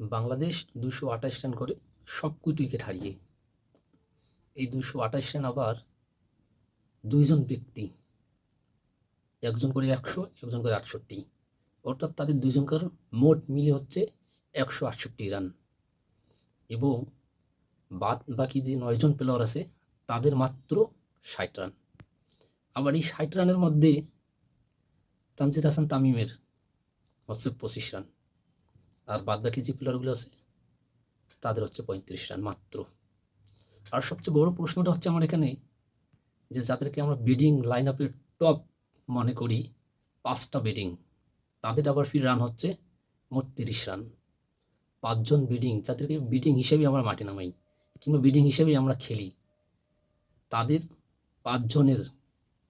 Bangladesh ২২৮ run করে সবকটি wicket হারিয়ে। এই ২২৮ রান আবার ২ জন ব্যক্তি, একজন করে ১০০, একজন করে ৬৮, অর্থাৎ তাদের ২ জনকার মোট মিলে হচ্ছে ১৬৮ রান এবং বাদ বাকি যে ৯ জন প্লেয়ার আছে তাদের মাত্র ৬০ রান। আবার এই ৬০ রানের মধ্যে তানজিদ হাসান তামিমের হচ্ছে ২৫ রান, আর বাদ বাকি যে প্লেয়ারগুলো আছে তাদের হচ্ছে ৩৫ রান মাত্র। আর সবচেয়ে বড় প্রশ্নটা হচ্ছে আমার এখানে, যে যাদেরকে আমরা বিডিং লাইন আপের টপ মনে করি, ৫টা বিডিং, তাদের আবার ফির রান হচ্ছে মোট ৩০ রান। ৫ জন বিডিং, যাদেরকে বিডিং হিসেবে আমরা মাঠে নামাই কিংবা বিডিং হিসেবেই আমরা খেলি, তাদের ৫ জনের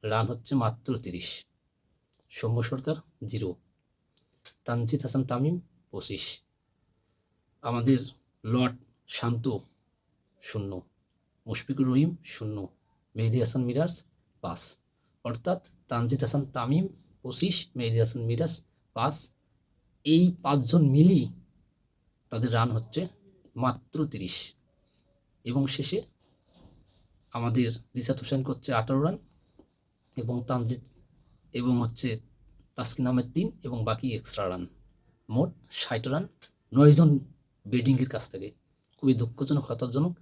রান হচ্ছে মাত্র ৩০। সৌম্য সরকার 0, তানজিদ হাসান তামিম ২৫, আমাদের লর্ড শান্ত 0, মুশফিকুর রহিম 0, মেহেদী হাসান মিরাজ ৫। অর্থাৎ তানজিদ হাসান তামিম ২৫, মেহেদী হাসান মিরাজ ৫, এই ৫ জন মিলি তাদের রান হচ্ছে মাত্র ৩০। এবং শেষে আমাদের রিশাদ হোসেন করছে ১৮ রান এবং তানজিদ এবং হচ্ছে তাসকিন আহমেদ ৩ এবং বাকি এক্সট্রা রান, মোট ৬০ রান ৯ জন ব্যাটিংয়ের কাছ থেকে। খুবই দুঃখজনক, হতাশজনক।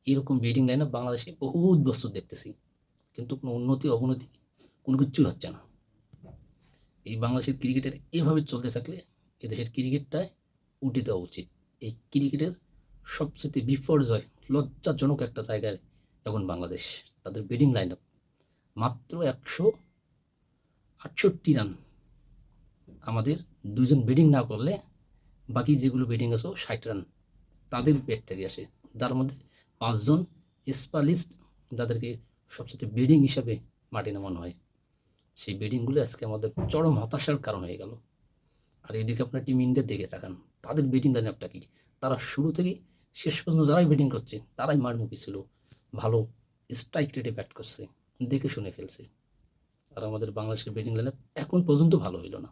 এরকম ব্যাটিং লাইন আপ বাংলাদেশে বহুত বছর দেখতেছি, কিন্তু কোনো উন্নতি অবনতি কোনো কিছুই হচ্ছে না। এই বাংলাদেশের ক্রিকেটের এভাবে চলতে থাকলে এদেশের ক্রিকেটটায় উঠে দেওয়া উচিত। এই ক্রিকেটের সবচেয়ে বিপর্যয়, লজ্জাজনক একটা জায়গায় এখন বাংলাদেশ। তাদের ব্যাটিং লাইন আপ মাত্র ১৬৮ রান। আমাদের ২ জন ব্যাটিং না করলে বাকি যেগুলো ব্যাটিং আছে ৬০ রান তাদের ব্যাট থেকে আসে, যার মধ্যে ৫ জন স্পেশালিস্ট, যাদেরকে সবচেয়ে ব্যাটিং হিসাবে মাঠে নামানো হয়। সেই ব্যাটিংগুলো আজকে আমাদের চরম হতাশার কারণ হয়ে গেল। আর এদিকে আপনার টিম ইন্ডিয়া দেখে তাকান, তাদের ব্যাটিং লাইন আপটা কি। তারা শুরু থেকেই শেষ পর্যন্ত যারাই ব্যাটিং করছে তারাই মারমুখী ছিল, ভালো স্ট্রাইক রেটে ব্যাট করছে, দেখে শুনে খেলছে। আর আমাদের বাংলাদেশের ব্যাটিং লাইন আপ এখন পর্যন্ত ভালো হইল না।